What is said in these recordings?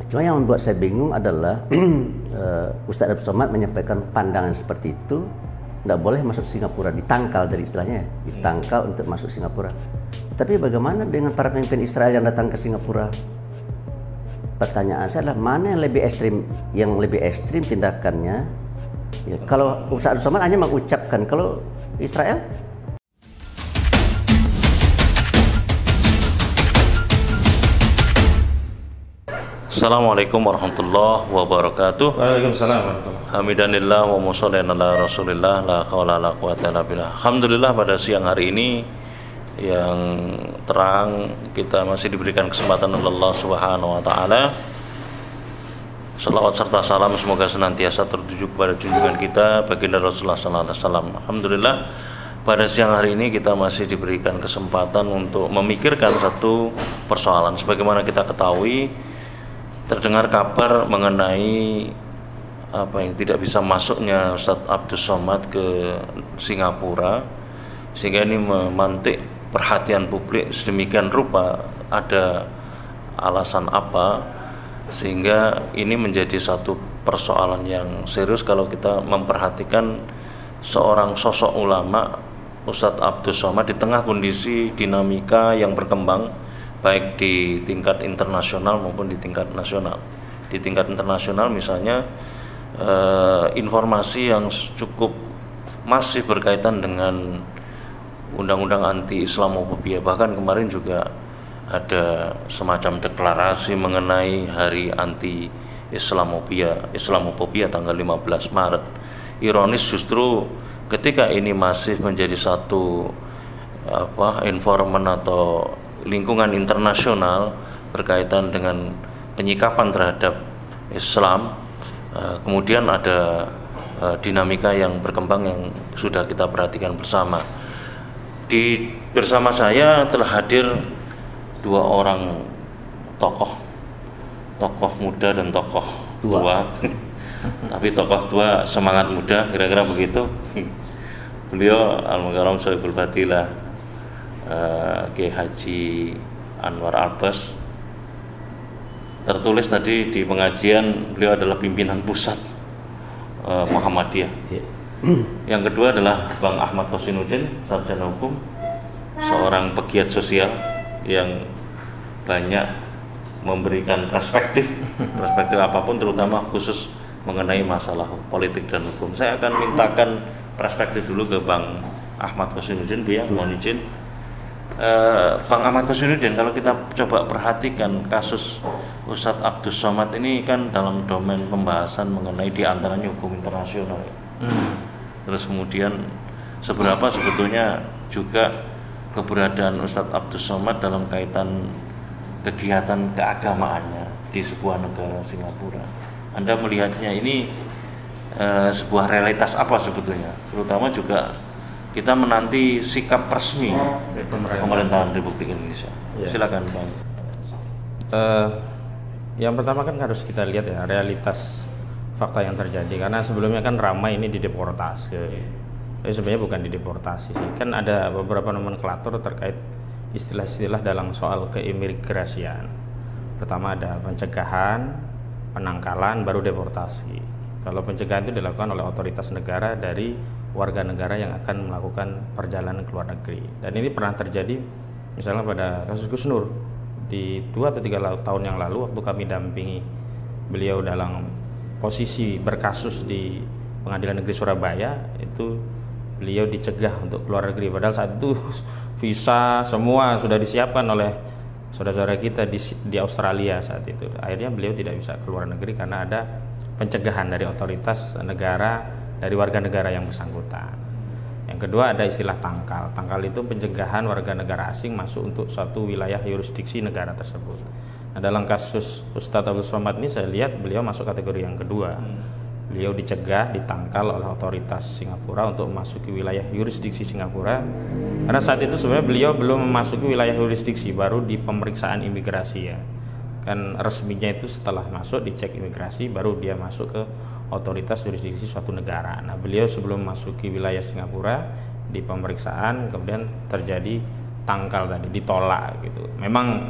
Cuma yang membuat saya bingung adalah Ustadz Abdul Somad menyampaikan pandangan seperti itu, tidak boleh masuk Singapura, ditangkal dari istilahnya, ditangkal untuk masuk Singapura. Tapi bagaimana dengan para pemimpin Israel yang datang ke Singapura? Pertanyaan saya adalah mana yang lebih ekstrim tindakannya? Ya, kalau Ustadz Abdul Somad hanya mengucapkan, kalau Israel? Assalamualaikum warahmatullahi wabarakatuh. Waalaikumsalam warahmatullahi wabarakatuh. Hamidanillah wa musholli ala Rasulillah la haula la quwata illa billah. Alhamdulillah pada siang hari ini yang terang kita masih diberikan kesempatan oleh Allah Subhanahu wa taala. Salawat serta salam semoga senantiasa tertuju kepada junjungan kita baginda Rasulullah sallallahu alaihi wasallam. Alhamdulillah pada siang hari ini kita masih diberikan kesempatan untuk memikirkan satu persoalan. Sebagaimana kita ketahui, terdengar kabar mengenai tidak bisa masuknya Ustadz Abdul Somad ke Singapura, sehingga ini memantik perhatian publik sedemikian rupa. Ada alasan apa sehingga ini menjadi satu persoalan yang serius kalau kita memperhatikan seorang sosok ulama Ustadz Abdul Somad di tengah kondisi dinamika yang berkembang baik di tingkat internasional maupun di tingkat nasional. Di tingkat internasional misalnya informasi yang cukup masih berkaitan dengan undang-undang anti Islamofobia. Bahkan kemarin juga ada semacam deklarasi mengenai hari anti Islamofobia tanggal 15 Maret. Ironis justru ketika ini masih menjadi satu informan atau lingkungan internasional berkaitan dengan penyikapan terhadap Islam, kemudian ada dinamika yang berkembang yang sudah kita perhatikan bersama. Bersama saya telah hadir dua orang tokoh muda dan tokoh tua. Tapi tokoh tua semangat muda, kira-kira begitu. Beliau Al-Mukarram Sohibul Fadilah Kiai Haji Anwar Abbas. Tertulis tadi di pengajian beliau adalah pimpinan pusat Muhammadiyah. Yang kedua adalah Bang Ahmad Kosinuddin, sarjana hukum, seorang pegiat sosial yang banyak memberikan perspektif apapun, terutama khusus mengenai masalah politik dan hukum. Saya akan mintakan perspektif dulu ke Bang Ahmad Kosinuddin, mohon izin. Bang Ahmad Kosinuddin, kalau kita coba perhatikan kasus Ustadz Abdul Somad ini kan dalam domain pembahasan mengenai diantaranya hukum internasional. Terus kemudian seberapa sebetulnya juga keberadaan Ustadz Abdul Somad dalam kaitan kegiatan keagamaannya di sebuah negara Singapura. Anda melihatnya ini sebuah realitas apa sebetulnya, terutama juga kita menanti sikap resmi pemerintahan Republik Indonesia. Silakan Bang. Yang pertama kan harus kita lihat ya realitas fakta yang terjadi, karena sebelumnya kan ramai ini dideportasi. Tapi sebenarnya bukan dideportasi sih, kan ada beberapa nomenklatur terkait istilah-istilah dalam soal keimigrasian. Pertama ada pencegahan, penangkalan, baru deportasi. Kalau pencegahan itu dilakukan oleh otoritas negara dari warga negara yang akan melakukan perjalanan ke luar negeri. Dan ini pernah terjadi misalnya pada kasus Gus Nur di 2 atau 3 tahun yang lalu, waktu kami dampingi beliau dalam posisi berkasus di Pengadilan Negeri Surabaya, itu beliau dicegah untuk keluar negeri, padahal saat itu visa semua sudah disiapkan oleh saudara-saudara kita di Australia saat itu. Akhirnya beliau tidak bisa keluar negeri karena ada pencegahan dari otoritas negara, dari warga negara yang bersangkutan. Yang kedua ada istilah tangkal. Tangkal itu pencegahan warga negara asing masuk untuk suatu wilayah yurisdiksi negara tersebut. Nah, dalam kasus Ustadz Abdul Somad ini saya lihat beliau masuk kategori yang kedua. Beliau dicegah, ditangkal oleh otoritas Singapura untuk memasuki wilayah yurisdiksi Singapura. Karena saat itu sebenarnya beliau belum memasuki wilayah yurisdiksi, baru di pemeriksaan imigrasi ya. Kan resminya itu setelah masuk dicek imigrasi, baru dia masuk ke otoritas yurisdiksi suatu negara. Nah, beliau sebelum memasuki wilayah Singapura di pemeriksaan kemudian terjadi tangkal tadi, ditolak gitu. Memang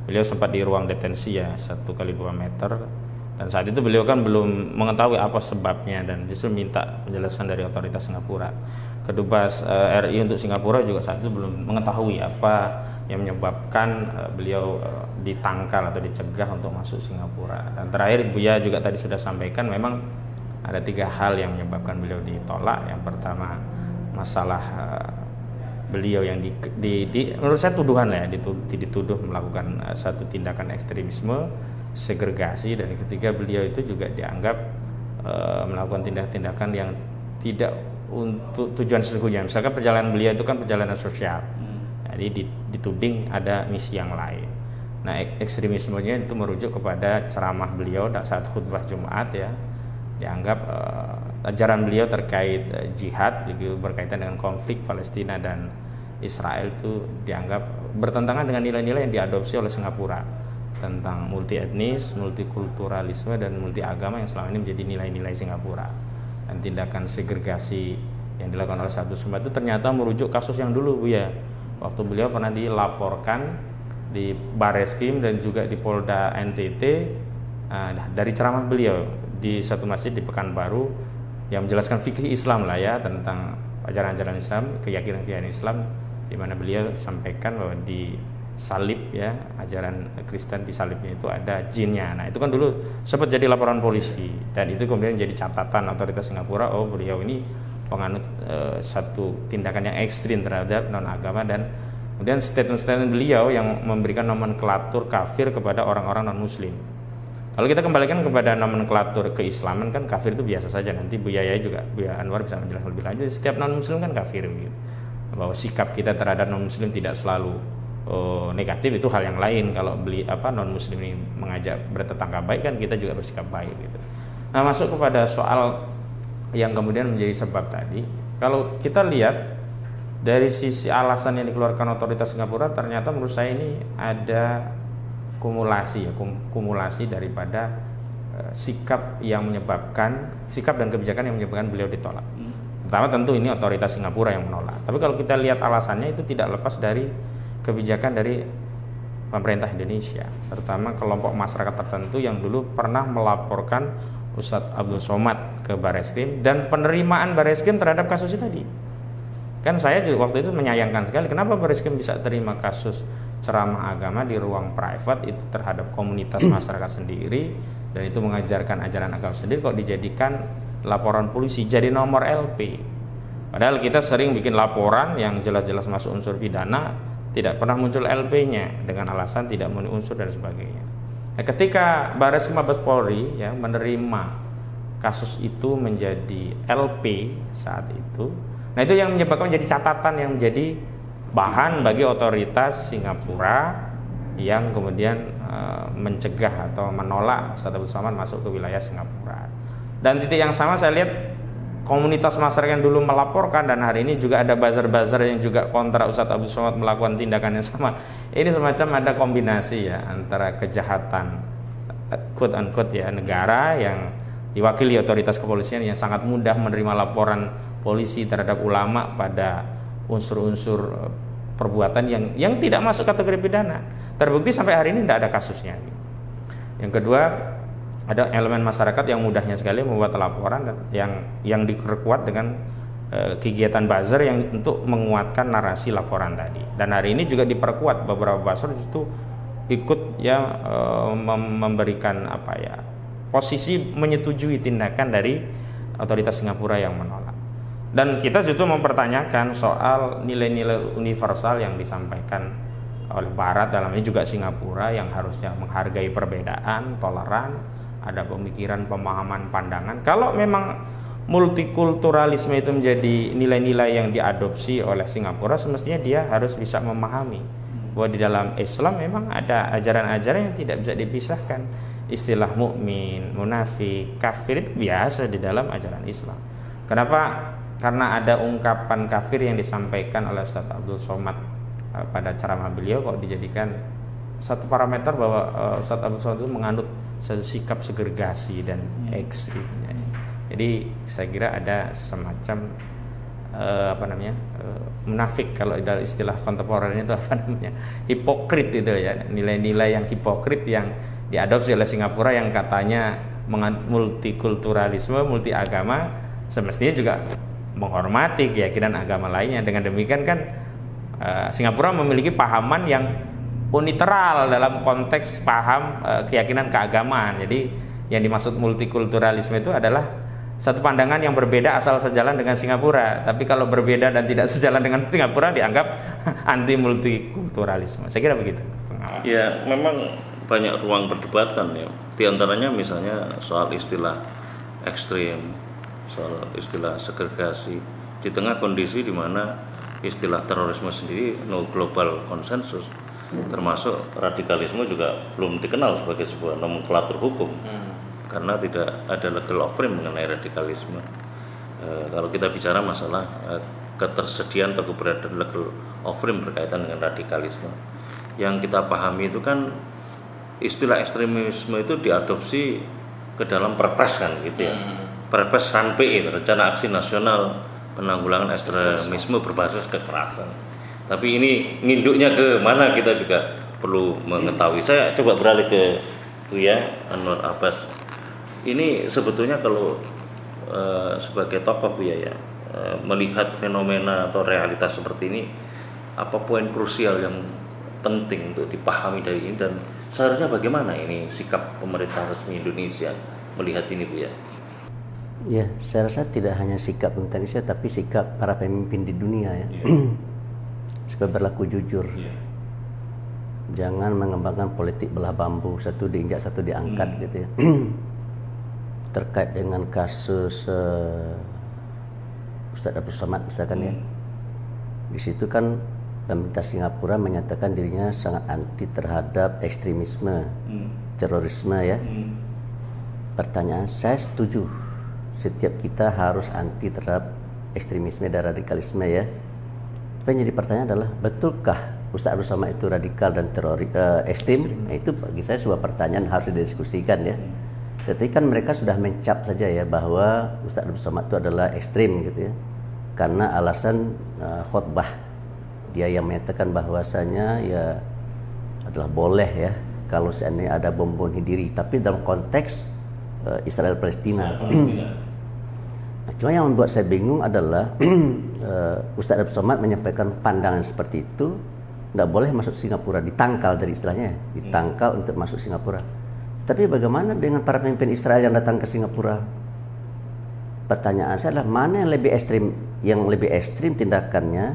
beliau sempat di ruang detensi ya 1 kali 2 meter, dan saat itu beliau kan belum mengetahui apa sebabnya dan justru minta penjelasan dari otoritas Singapura. Kedubes RI untuk Singapura juga saat itu belum mengetahui apa yang menyebabkan beliau ditangkal atau dicegah untuk masuk Singapura. Dan terakhir Buya juga tadi sudah sampaikan, memang ada 3 hal yang menyebabkan beliau ditolak. Yang pertama masalah beliau yang menurut saya tuduhan lah ya, dituduh melakukan satu tindakan ekstremisme, segregasi, dan ketiga beliau itu juga dianggap melakukan tindakan yang tidak untuk tujuan sesungguhnya. Misalkan perjalanan beliau itu kan perjalanan sosial, jadi dituding ada misi yang lain. Nah, ekstremismenya itu merujuk kepada ceramah beliau saat khutbah Jumat ya, dianggap ajaran beliau terkait jihad berkaitan dengan konflik Palestina dan Israel itu dianggap bertentangan dengan nilai-nilai yang diadopsi oleh Singapura tentang multi etnis, multikulturalisme, dan multi agama yang selama ini menjadi nilai-nilai Singapura. Dan tindakan segregasi yang dilakukan oleh Abdul Somad itu ternyata merujuk kasus yang dulu Bu ya, waktu beliau pernah dilaporkan di Bareskrim dan juga di Polda NTT dari ceramah beliau di satu masjid di Pekanbaru yang menjelaskan fikih Islam lah ya, tentang ajaran-ajaran Islam, keyakinan-keyakinan Islam, di mana beliau sampaikan bahwa di salib ya, ajaran Kristen di salibnya itu ada jinnya. Nah, itu kan dulu sempat jadi laporan polisi, dan itu kemudian jadi catatan otoritas Singapura, oh beliau ini penganut satu tindakan yang ekstrim terhadap non-agama, dan kemudian statement-statement beliau yang memberikan nomenklatur kafir kepada orang-orang non-muslim. Kalau kita kembalikan kepada nomenklatur keislaman, kan kafir itu biasa saja. Nanti Buya Anwar bisa menjelaskan lebih lanjut. Setiap non-muslim kan kafir gitu. Bahwa sikap kita terhadap non-muslim tidak selalu negatif, itu hal yang lain. Kalau non-muslim ini mengajak bertetangga baik, kan kita juga bersikap baik gitu. Nah, masuk kepada soal yang kemudian menjadi sebab tadi. Kalau kita lihat dari sisi alasan yang dikeluarkan otoritas Singapura, ternyata menurut saya ini ada kumulasi daripada sikap dan kebijakan yang menyebabkan beliau ditolak. Pertama tentu ini otoritas Singapura yang menolak. Tapi kalau kita lihat alasannya itu tidak lepas dari kebijakan dari pemerintah Indonesia, terutama kelompok masyarakat tertentu yang dulu pernah melaporkan Ustadz Abdul Somad ke Bareskrim, dan penerimaan Bareskrim terhadap kasus itu tadi. Kan saya juga waktu itu menyayangkan sekali, kenapa Bareskrim bisa terima kasus ceramah agama di ruang private itu terhadap komunitas masyarakat sendiri, dan itu mengajarkan ajaran agama sendiri, kok dijadikan laporan polisi jadi nomor LP. Padahal kita sering bikin laporan yang jelas-jelas masuk unsur pidana, tidak pernah muncul LP-nya dengan alasan tidak memenuhi unsur dan sebagainya. Nah, ketika Bareskrim Mabes Polri ya menerima kasus itu menjadi LP saat itu, nah itu yang menyebabkan menjadi catatan yang menjadi bahan bagi otoritas Singapura yang kemudian mencegah atau menolak Ustadz Abdul Somad masuk ke wilayah Singapura. Dan titik yang sama saya lihat komunitas masyarakat yang dulu melaporkan, dan hari ini juga ada buzzer-buzzer yang juga kontra Ustadz Abdul Somad melakukan tindakan yang sama. Ini semacam ada kombinasi ya antara kejahatan quote unquote ya negara yang diwakili otoritas kepolisian yang sangat mudah menerima laporan polisi terhadap ulama pada unsur-unsur perbuatan yang tidak masuk kategori pidana. Terbukti sampai hari ini tidak ada kasusnya. Yang kedua, ada elemen masyarakat yang mudahnya sekali membuat laporan yang diperkuat dengan kegiatan buzzer yang untuk menguatkan narasi laporan tadi. Dan hari ini juga diperkuat, beberapa buzzer itu ikut ya memberikan posisi menyetujui tindakan dari otoritas Singapura yang menolak. Dan kita justru mempertanyakan soal nilai-nilai universal yang disampaikan oleh Barat, dalam ini juga Singapura, yang harusnya menghargai perbedaan, toleran, ada pemikiran, pemahaman, pandangan. Kalau memang multikulturalisme itu menjadi nilai-nilai yang diadopsi oleh Singapura, semestinya dia harus bisa memahami bahwa di dalam Islam memang ada ajaran-ajaran yang tidak bisa dipisahkan. Istilah mukmin, munafik, kafir itu biasa di dalam ajaran Islam. Kenapa? Karena ada ungkapan kafir yang disampaikan oleh Ustadz Abdul Somad pada ceramah beliau kok dijadikan satu parameter bahwa Ustadz Abdul Somad itu menganut satu sikap segregasi dan ekstrim. Jadi saya kira ada semacam munafik, kalau dari istilah kontemporer itu hipokrit itu ya, nilai-nilai yang hipokrit yang diadopsi oleh Singapura yang katanya multikulturalisme, multi agama, semestinya juga menghormati keyakinan agama lainnya. Dengan demikian kan Singapura memiliki pahaman yang uniteral dalam konteks paham keyakinan keagamaan. Jadi yang dimaksud multikulturalisme itu adalah satu pandangan yang berbeda asal sejalan dengan Singapura, tapi kalau berbeda dan tidak sejalan dengan Singapura dianggap anti multikulturalisme. Saya kira begitu. Ya, memang banyak ruang perdebatan ya. Di antaranya misalnya soal istilah ekstrim, soal istilah segregasi di tengah kondisi di mana istilah terorisme sendiri no global konsensus, termasuk radikalisme juga belum dikenal sebagai sebuah nomenklatur hukum. Karena tidak ada legal frame mengenai radikalisme. Kalau kita bicara masalah ketersediaan atau keberadaan legal frame berkaitan dengan radikalisme, yang kita pahami itu kan istilah ekstremisme itu diadopsi ke dalam Perpres kan gitu ya. Perpres RAN-PE, Rencana Aksi Nasional Penanggulangan Ekstremisme Berbasis Kekerasan. Tapi ini nginduknya ke mana kita juga perlu mengetahui. Saya coba beralih ke Buya Anwar Abbas. Ini sebetulnya kalau sebagai tokoh Buya ya, melihat fenomena atau realitas seperti ini, apa poin krusial yang penting untuk dipahami dari ini, dan seharusnya bagaimana ini sikap pemerintah resmi Indonesia melihat ini Buya? Ya, saya rasa tidak hanya sikap pemerintah Indonesia, tapi sikap para pemimpin di dunia ya, supaya berlaku jujur. Jangan mengembangkan politik belah bambu, satu diinjak satu diangkat gitu ya. Terkait dengan kasus Ustadz Abdul Somad misalkan ya, di situ kan pemerintah Singapura menyatakan dirinya sangat anti terhadap ekstremisme, terorisme ya. Pertanyaan, saya setuju, setiap kita harus anti terhadap ekstremisme dan radikalisme ya. Tapi yang jadi pertanyaan adalah, betulkah Ustadz Abdul Somad itu radikal dan ekstrim? Nah, itu bagi saya sebuah pertanyaan harus didiskusikan ya. Tetapi kan mereka sudah mencap saja ya bahwa Ustadz Abdul Somad itu adalah ekstrim gitu ya, karena alasan khotbah dia yang menyatakan bahwasanya ya adalah boleh ya kalau seandainya ada bom bunuh diri, tapi dalam konteks Israel Palestina. Cuma yang membuat saya bingung adalah Ustadz Abdul Somad menyampaikan pandangan seperti itu, tidak boleh masuk Singapura, ditangkal dari istilahnya, ditangkal untuk masuk Singapura. Tapi bagaimana dengan para pemimpin Israel yang datang ke Singapura? Pertanyaan saya adalah, mana yang lebih ekstrim tindakannya?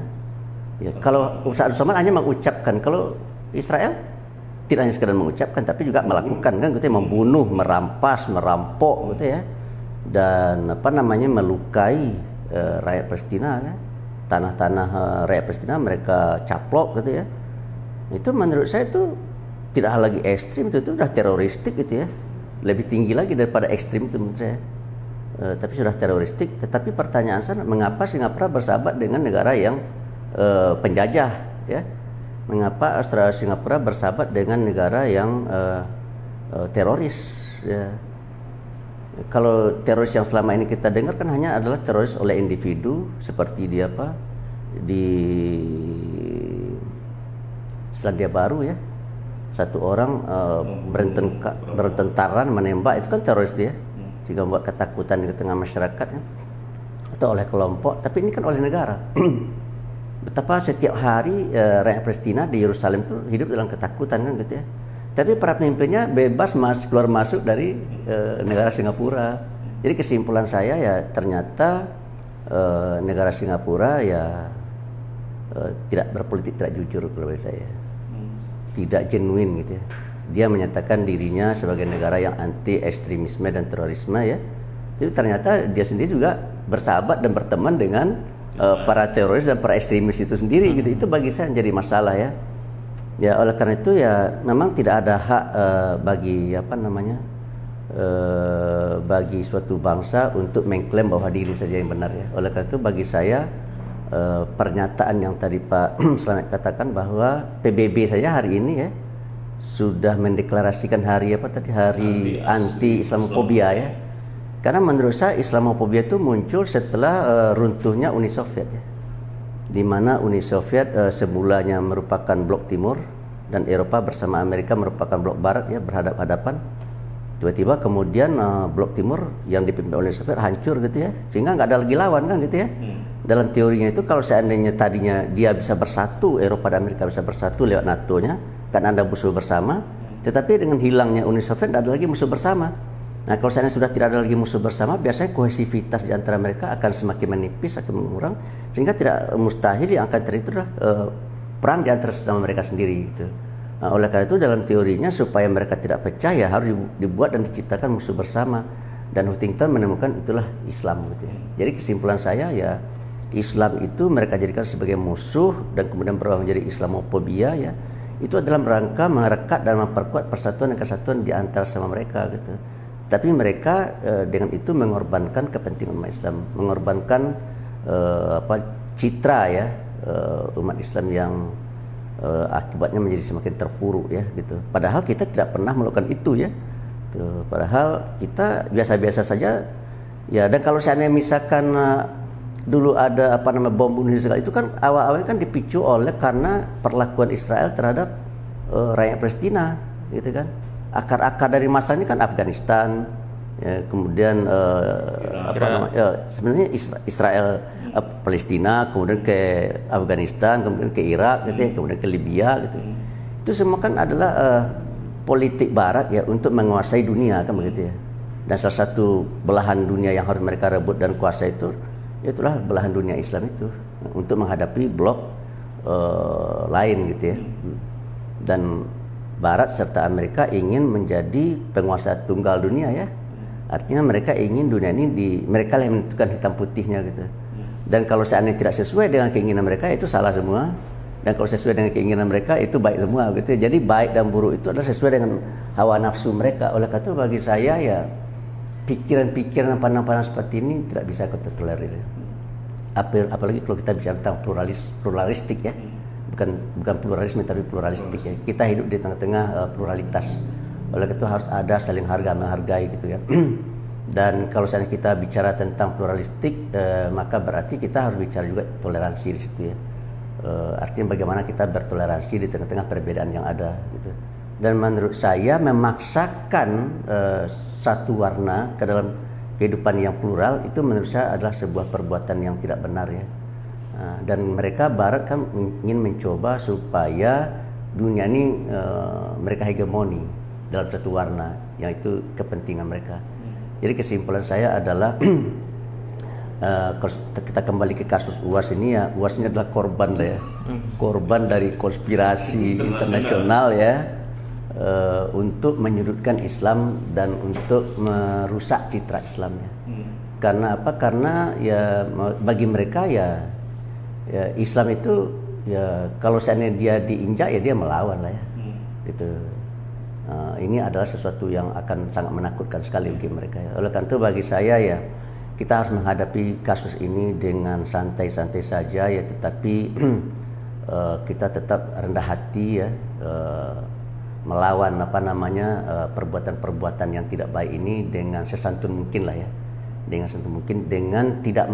Ya, kalau Ustadz Abdul Somad hanya mengucapkan, kalau Israel tidak hanya sekedar mengucapkan, tapi juga melakukan kan, gitu ya, membunuh, merampas, merampok, gitu ya, dan melukai rakyat Palestina kan, tanah-tanah rakyat Palestina mereka caplok, gitu ya. Itu menurut saya itu tidak lagi ekstrim, itu sudah teroristik gitu ya, lebih tinggi lagi daripada ekstrim itu menurut saya. Tapi sudah teroristik. Tetapi pertanyaan saya, mengapa Singapura bersahabat dengan negara yang penjajah ya? Mengapa Singapura bersahabat dengan negara yang teroris ya? Kalau teroris yang selama ini kita dengar kan hanya adalah teroris oleh individu, seperti di Selandia Baru ya, satu orang bertentaran menembak, itu kan teroris dia, jika membuat ketakutan di tengah masyarakat ya, atau oleh kelompok. Tapi ini kan oleh negara. Betapa setiap hari rakyat Palestina di Yerusalem itu hidup dalam ketakutan kan gitu ya. Tapi para pemimpinnya bebas keluar masuk dari negara Singapura. Jadi kesimpulan saya ya, ternyata negara Singapura ya tidak berpolitik, tidak jujur kalau bagi saya. Tidak genuine gitu ya. Dia menyatakan dirinya sebagai negara yang anti ekstremisme dan terorisme ya. Jadi ternyata dia sendiri juga bersahabat dan berteman dengan para teroris dan para ekstremis itu sendiri gitu. Itu bagi saya menjadi masalah ya. Ya oleh karena itu ya memang tidak ada hak bagi suatu bangsa untuk mengklaim bahwa diri saja yang benar ya. Oleh karena itu bagi saya pernyataan yang tadi Pak Slamet katakan bahwa PBB saja hari ini ya sudah mendeklarasikan hari anti Islamofobia ya. Karena menurut saya Islamofobia itu muncul setelah runtuhnya Uni Soviet ya. Di mana Uni Soviet semulanya merupakan blok timur dan Eropa bersama Amerika merupakan blok barat ya, berhadap-hadapan. Tiba-tiba kemudian blok timur yang dipimpin oleh Soviet hancur gitu ya, sehingga nggak ada lagi lawan kan gitu ya. Dalam teorinya itu kalau seandainya tadinya dia bisa bersatu, Eropa dan Amerika bisa bersatu lewat NATO-nya, kan ada musuh bersama. Tetapi dengan hilangnya Uni Soviet tidak ada lagi musuh bersama. Nah kalau seandainya sudah tidak ada lagi musuh bersama, biasanya kohesivitas di antara mereka akan semakin menipis, akan mengurang, sehingga tidak mustahil yang akan terjadi adalah perang di antara sesama mereka sendiri gitu. Nah, oleh karena itu dalam teorinya supaya mereka tidak pecah ya harus dibuat dan diciptakan musuh bersama. Dan Huntington menemukan itulah Islam gitu ya. Jadi kesimpulan saya ya Islam itu mereka jadikan sebagai musuh dan kemudian berubah menjadi Islamofobia ya. Itu adalah rangka merekat dan memperkuat persatuan dan kesatuan di antara sama mereka gitu. Tapi mereka dengan itu mengorbankan kepentingan umat Islam, mengorbankan citra ya umat Islam yang akibatnya menjadi semakin terpuruk ya gitu. Padahal kita tidak pernah melakukan itu ya. Tuh, padahal kita biasa-biasa saja ya. Dan kalau seandainya misalkan dulu ada bom bunuh diri segala itu kan awal-awalnya kan dipicu oleh karena perlakuan Israel terhadap rakyat Palestina gitu kan. Akar-akar dari masalah ini kan Afghanistan ya, kemudian sebenarnya Israel Palestina, kemudian ke Afghanistan, kemudian ke Irak gitu ya, kemudian ke Libya gitu. Itu semua kan adalah politik barat ya untuk menguasai dunia kan begitu ya. Dan salah satu belahan dunia yang harus mereka rebut dan kuasai itu itulah belahan dunia Islam itu untuk menghadapi blok lain gitu ya. Dan Barat serta Amerika ingin menjadi penguasa tunggal dunia ya. Artinya mereka ingin dunia ini mereka yang menentukan hitam putihnya gitu. Dan kalau seandainya tidak sesuai dengan keinginan mereka itu salah semua. Dan kalau sesuai dengan keinginan mereka itu baik semua gitu. Jadi baik dan buruk itu adalah sesuai dengan hawa nafsu mereka. Oleh karena itu bagi saya ya pikiran-pikiran pandangan seperti ini tidak bisa kita tolerir. Apalagi kalau kita bicara tentang pluralistik ya. Bukan pluralisme tapi pluralistik ya. Kita hidup di tengah-tengah pluralitas. Oleh itu harus ada saling menghargai gitu ya. Dan kalau misalnya kita bicara tentang pluralistik maka berarti kita harus bicara juga toleransi di situ ya. Artinya bagaimana kita bertoleransi di tengah-tengah perbedaan yang ada gitu. Dan menurut saya memaksakan satu warna ke dalam kehidupan yang plural itu menurut saya adalah sebuah perbuatan yang tidak benar ya. Dan mereka Barat kan ingin mencoba supaya dunia ini mereka hegemoni dalam satu warna, yang itu kepentingan mereka. Jadi kesimpulan saya adalah kalau kita kembali ke kasus UAS ini ya, UAS ini adalah korban lah ya, korban dari konspirasi internasional ya, untuk menyudutkan Islam dan untuk merusak citra Islamnya. Karena apa? Karena ya bagi mereka ya Islam itu ya kalau seandainya dia diinjak ya dia melawan lah ya, gitu. Ini adalah sesuatu yang akan sangat menakutkan sekali bagi mereka ya. Oleh karena itu bagi saya ya kita harus menghadapi kasus ini dengan santai-santai saja ya, tetapi kita tetap rendah hati ya, melawan perbuatan-perbuatan yang tidak baik ini dengan sesantun mungkin lah ya. Dengan mungkin dengan tidak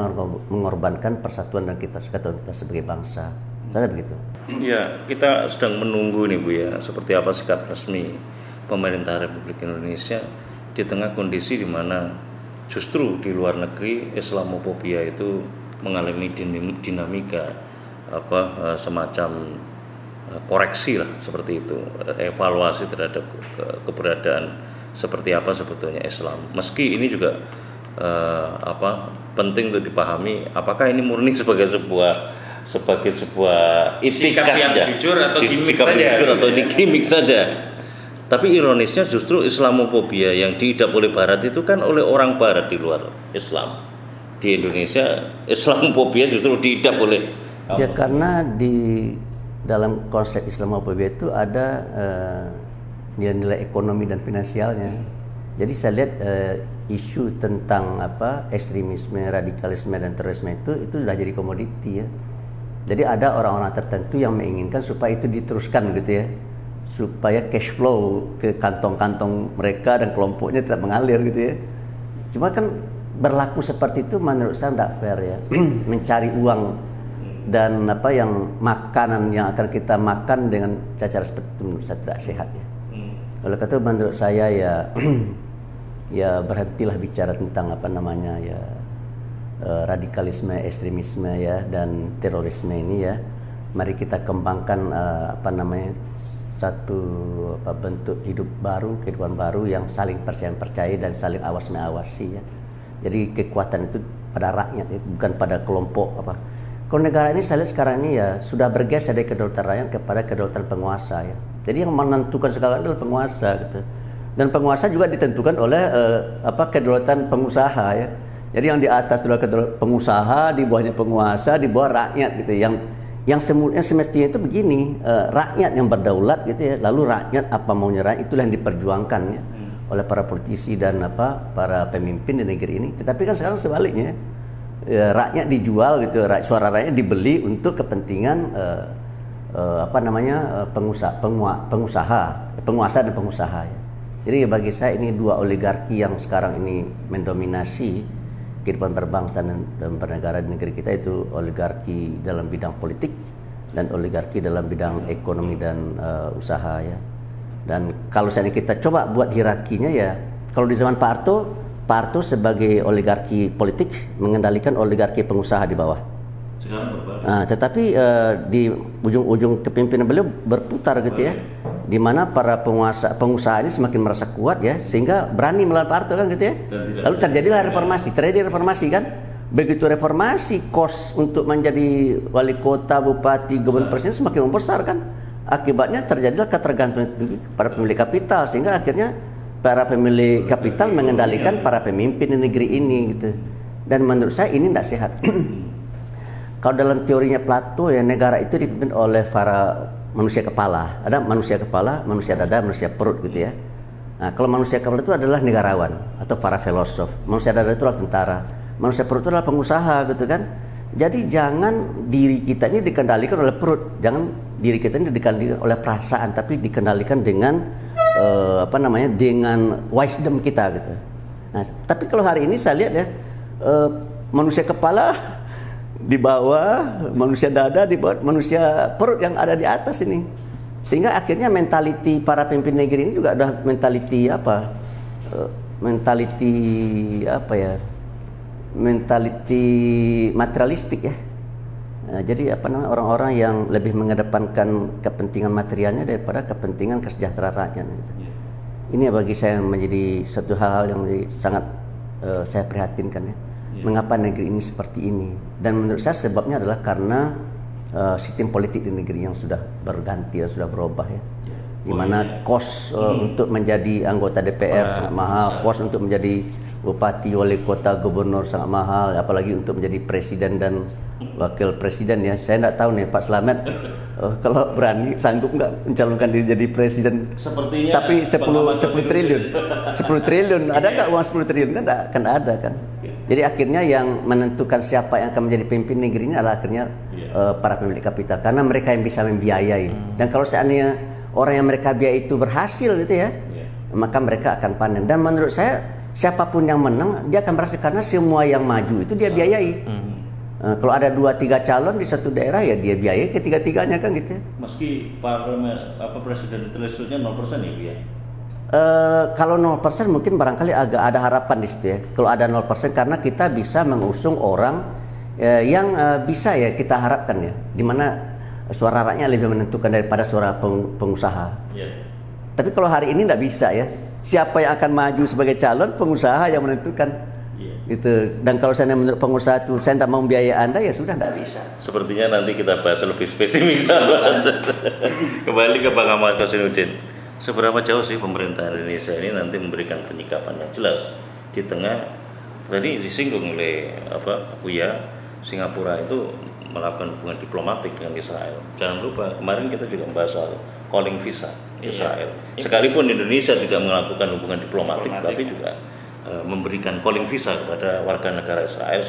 mengorbankan persatuan dan kesatuan kita sebagai bangsa. Saya begitu. Ya, kita sedang menunggu nih Bu ya, seperti apa sikap resmi pemerintah Republik Indonesia di tengah kondisi di mana justru di luar negeri Islamofobia itu mengalami dinamika semacam koreksi lah seperti itu, evaluasi terhadap keberadaan seperti apa sebetulnya Islam. Meski ini juga penting untuk dipahami apakah ini murni sebagai sebuah itikat yang jujur atau gimmick saja, atau ini gimmick saja. Tapi ironisnya justru Islamofobia yang diidap oleh Barat itu kan oleh orang Barat di luar Islam. Di Indonesia Islamofobia justru diidap oleh ya karena di dalam konsep Islamofobia itu ada nilai-nilai ekonomi dan finansialnya. Jadi saya lihat isu tentang ekstremisme, radikalisme dan terorisme itu sudah jadi komoditi ya. Jadi ada orang-orang tertentu yang menginginkan supaya itu diteruskan gitu ya, supaya cash flow ke kantong-kantong mereka dan kelompoknya tidak mengalir gitu ya. Cuma kan berlaku seperti itu menurut saya tidak fair ya. Mencari uang dan apa yang makanan yang akan kita makan dengan cara seperti itu menurut saya tidak sehat ya. Oleh karena itu menurut saya ya ya berhentilah bicara tentang apa namanya ya radikalisme, ekstremisme ya dan terorisme ini ya. Mari kita kembangkan apa namanya satu bentuk hidup baru, kehidupan baru yang saling percaya dan saling awas mengawasi ya. Jadi kekuatan itu pada rakyat, itu bukan pada kelompok apa. Kalau negara ini saya lihat sekarang ini ya sudah bergeser dari kedaulatan rakyat kepada kedaulatan penguasa ya. Jadi yang menentukan segala adalah penguasa gitu. Dan penguasa juga ditentukan oleh kedaulatan pengusaha ya. Jadi yang di atas adalah kedaulatan pengusaha, di bawahnya penguasa, di bawah rakyat gitu. Yang semestinya itu begini, rakyat yang berdaulat gitu ya. Lalu rakyat apa maunya rakyat itulah yang diperjuangkan ya oleh para politisi dan para pemimpin di negeri ini. Tetapi kan sekarang sebaliknya. Rakyat dijual gitu, suara rakyat dibeli untuk kepentingan penguasa dan pengusaha ya. Jadi bagi saya ini dua oligarki yang sekarang ini mendominasi kehidupan berbangsa dan bernegara di negeri kita, itu oligarki dalam bidang politik dan oligarki dalam bidang ekonomi dan usaha ya. Dan kalau misalnya kita coba buat hierarkinya ya, kalau di zaman Pak Harto sebagai oligarki politik mengendalikan oligarki pengusaha di bawah. Tetapi di ujung-ujung kepemimpinan beliau berputar gitu ya, di mana para pengusaha ini semakin merasa kuat ya, sehingga berani melawan Pak Harto kan gitu ya. Lalu terjadi reformasi kan. Begitu reformasi, kos untuk menjadi wali kota, bupati, gubernur, presiden semakin membesar kan. Akibatnya terjadilah ketergantungan pada pemilik kapital, sehingga akhirnya para pemilik kapital mengendalikan para pemimpin di negeri ini gitu. Dan menurut saya ini tidak sehat. Kalau dalam teorinya Plato ya, negara itu dipimpin oleh para manusia kepala. Ada manusia kepala, manusia dada, manusia perut gitu ya. Nah, kalau manusia kepala itu adalah negarawan atau para filosof. Manusia dada itu adalah tentara. Manusia perut itu adalah pengusaha gitu kan. Jadi jangan diri kita ini dikendalikan oleh perut. Jangan diri kita ini dikendalikan oleh perasaan, tapi dikendalikan dengan dengan wisdom kita gitu. Nah, tapi kalau hari ini saya lihat ya, manusia kepala di bawah, manusia dada di bawah, manusia perut yang ada di atas ini. Sehingga akhirnya mentaliti para pemimpin negeri ini juga ada mentaliti materialistik ya. Nah, jadi orang-orang yang lebih mengedepankan kepentingan materialnya daripada kepentingan kesejahteraan rakyat. Ini bagi saya menjadi satu hal yang sangat saya prihatinkan ya. Mengapa negeri ini seperti ini? Dan menurut saya sebabnya adalah karena sistem politik di negeri yang sudah berganti, sudah berubah ya. Di mana kos untuk menjadi anggota DPR sangat mahal, kos untuk menjadi bupati, wali kota, gubernur sangat mahal, apalagi untuk menjadi presiden dan wakil presiden ya. Saya tidak tahu nih Pak Slamet kalau berani sanggup nggak mencalonkan diri jadi presiden. Sepertinya tapi 10 triliun ada nggak uang 10 triliun kan ada kan. Jadi akhirnya yang menentukan siapa yang akan menjadi pemimpin negeri ini adalah akhirnya para pemilik kapital, karena mereka yang bisa membiayai. Dan kalau seandainya orang yang mereka biayai itu berhasil gitu ya, maka mereka akan panen. Dan menurut saya siapapun yang menang dia akan merasa, karena semua yang maju itu dia biayai. Kalau ada 2-3 calon di satu daerah ya dia biayai ketiga-tiganya kan gitu ya. Meski presiden thresholdnya 0% ya Bu ya. Kalau 0% mungkin barangkali agak ada harapan di situ ya. Kalau ada 0% karena kita bisa mengusung orang yang bisa ya kita harapkan ya, dimana suara rakyatnya lebih menentukan daripada suara pengusaha. Tapi kalau hari ini tidak bisa ya. Siapa yang akan maju sebagai calon, pengusaha yang menentukan. Gitu. Dan kalau saya menurut pengusaha itu saya tidak mau membiayai Anda, ya sudah tidak bisa. Sepertinya nanti kita bahas lebih spesifik sama Anda. Kembali ke Bang Ahmad Kosinuddin. Seberapa jauh sih pemerintah Indonesia ini nanti memberikan penyikapan yang jelas di tengah tadi disinggung oleh Buya, Singapura itu melakukan hubungan diplomatik dengan Israel. Jangan lupa kemarin kita juga membahas soal calling visa Israel. Sekalipun Indonesia tidak melakukan hubungan diplomatik, tapi juga memberikan calling visa kepada warga negara Israel,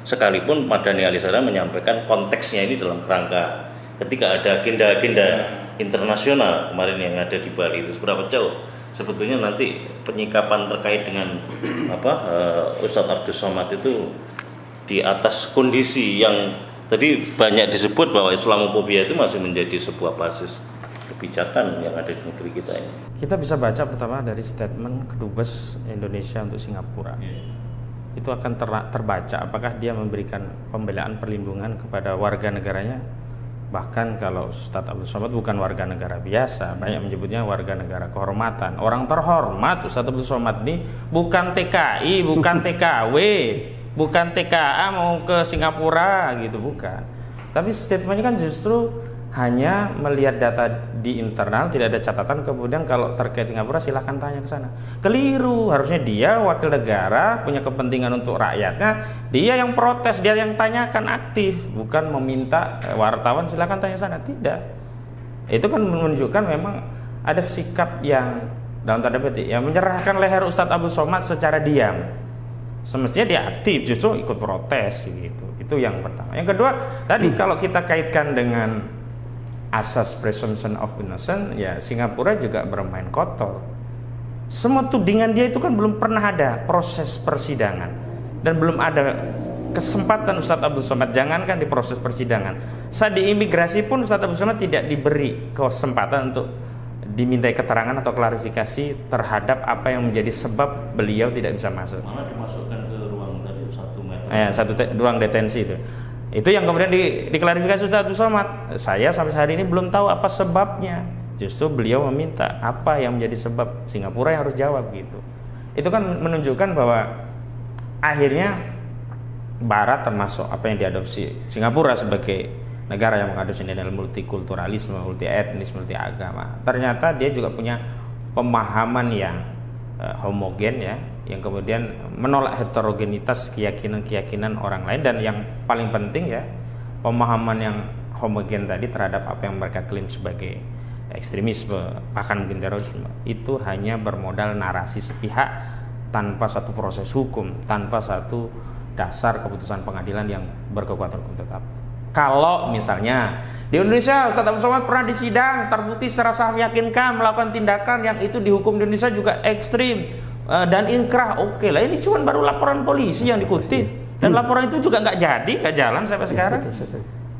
sekalipun Mardhani Alisera menyampaikan konteksnya ini dalam kerangka ketika ada agenda-agenda internasional kemarin yang ada di Bali. Itu seberapa jauh sebetulnya nanti penyikapan terkait dengan Ustadz Abdul Somad itu di atas kondisi yang tadi banyak disebut bahwa Islamofobia itu masih menjadi sebuah basis kebijakan yang ada di negeri kita ini. Kita bisa baca pertama dari statement Kedubes Indonesia untuk Singapura. Itu akan terbaca apakah dia memberikan pembelaan perlindungan kepada warga negaranya. Bahkan kalau Ustadz Abdul Somad bukan warga negara biasa, banyak menyebutnya warga negara kehormatan. Orang terhormat Ustadz Abdul Somad ini bukan TKI, bukan TKW, bukan TKA mau ke Singapura gitu, bukan. Tapi statementnya kan justru hanya melihat data di internal, tidak ada catatan. Kemudian kalau terkait Singapura silahkan tanya ke sana. Keliru, harusnya dia wakil negara punya kepentingan untuk rakyatnya, dia yang protes, dia yang tanyakan aktif, bukan meminta wartawan silahkan tanya sana. Tidak, itu kan menunjukkan memang ada sikap yang dalam tanda petik yang menyerahkan leher Ustadz Abdul Somad secara diam. Semestinya dia aktif, justru ikut protes gitu. Itu yang pertama. Yang kedua, tadi kalau kita kaitkan dengan asas presumption of innocence, ya Singapura juga bermain kotor. Semua tudingan dia itu kan belum pernah ada proses persidangan, dan belum ada kesempatan Ustadz Abdul Somad, jangankan di proses persidangan, saat di imigrasi pun Ustadz Abdul Somad tidak diberi kesempatan untuk dimintai keterangan atau klarifikasi terhadap apa yang menjadi sebab beliau tidak bisa masuk. Malah dimasukkan ke ruang tadi 1 meter. Ruang detensi itu. Itu yang kemudian diklarifikasi Ustadz Abdul Somad. Saya sampai hari ini belum tahu apa sebabnya. Justru beliau meminta apa yang menjadi sebab, Singapura yang harus jawab gitu. Itu kan menunjukkan bahwa akhirnya Barat, termasuk apa yang diadopsi Singapura sebagai negara yang mengadopsi nilai multikulturalisme, multi etnis, multi agama, ternyata dia juga punya pemahaman yang homogen ya, yang kemudian menolak heterogenitas keyakinan-keyakinan orang lain, dan yang paling penting ya, pemahaman yang homogen tadi terhadap apa yang mereka klaim sebagai ekstremisme, bahkan mungkin terorisme, itu hanya bermodal narasi sepihak tanpa satu proses hukum, tanpa satu dasar keputusan pengadilan yang berkekuatan hukum tetap. Kalau misalnya di Indonesia Ustadz Abdul Somad pernah disidang, terbukti secara sah meyakinkan melakukan tindakan yang itu di hukum Indonesia juga ekstrim dan inkrah, oke lah, ini cuma baru laporan polisi yang dikutip, dan laporan itu juga nggak jalan sampai sekarang.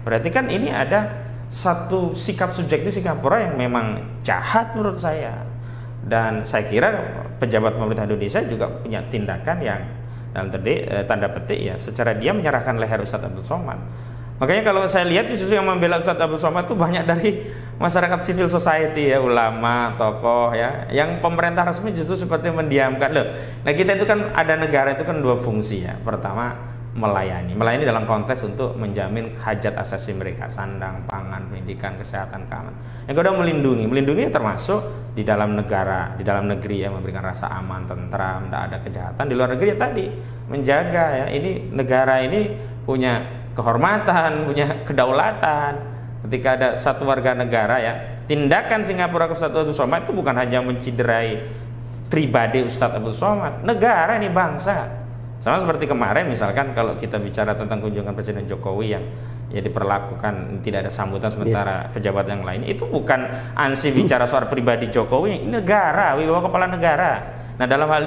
Berarti kan ini ada satu sikap subjektif Singapura yang memang jahat menurut saya, dan saya kira pejabat pemerintah Indonesia juga punya tindakan yang dalam tanda petik ya secara dia menyerahkan leher Ustadz Abdul Somad. Makanya kalau saya lihat justru yang membela Ustadz Abdul Somad itu banyak dari masyarakat civil society ya, ulama, tokoh ya, yang pemerintah resmi justru seperti mendiamkan loh. Nah kita itu kan ada negara itu kan dua fungsi ya. Pertama melayani dalam konteks untuk menjamin hajat asasi mereka, sandang, pangan, pendidikan, kesehatan, keamanan. Yang kedua melindungi termasuk di dalam negara, di dalam negeri yang memberikan rasa aman, tentram, tidak ada kejahatan. Di luar negeri ya tadi menjaga ya, ini negara ini punya kehormatan, punya kedaulatan. Ketika ada satu warga negara ya, tindakan Singapura ke Ustadz Abdul Somad itu bukan hanya menciderai pribadi Ustadz Abdul Somad, negara ini, bangsa. Sama seperti kemarin misalkan kalau kita bicara tentang kunjungan Presiden Jokowi yang ya diperlakukan tidak ada sambutan sementara pejabat yang lain, itu bukan ansih bicara soal pribadi Jokowi, ini negara, wibawa kepala negara. Nah dalam hal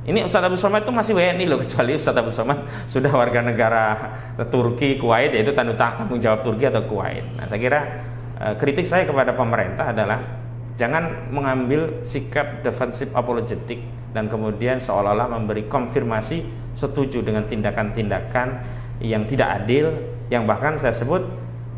ini Ustadz Abdul Somad itu masih WNI loh, kecuali Ustadz Abdul Somad sudah warga negara Turki, Kuwait, yaitu tanggung jawab Turki atau Kuwait. Nah saya kira kritik saya kepada pemerintah adalah jangan mengambil sikap defensif apologetik dan kemudian seolah-olah memberi konfirmasi setuju dengan tindakan-tindakan yang tidak adil, yang bahkan saya sebut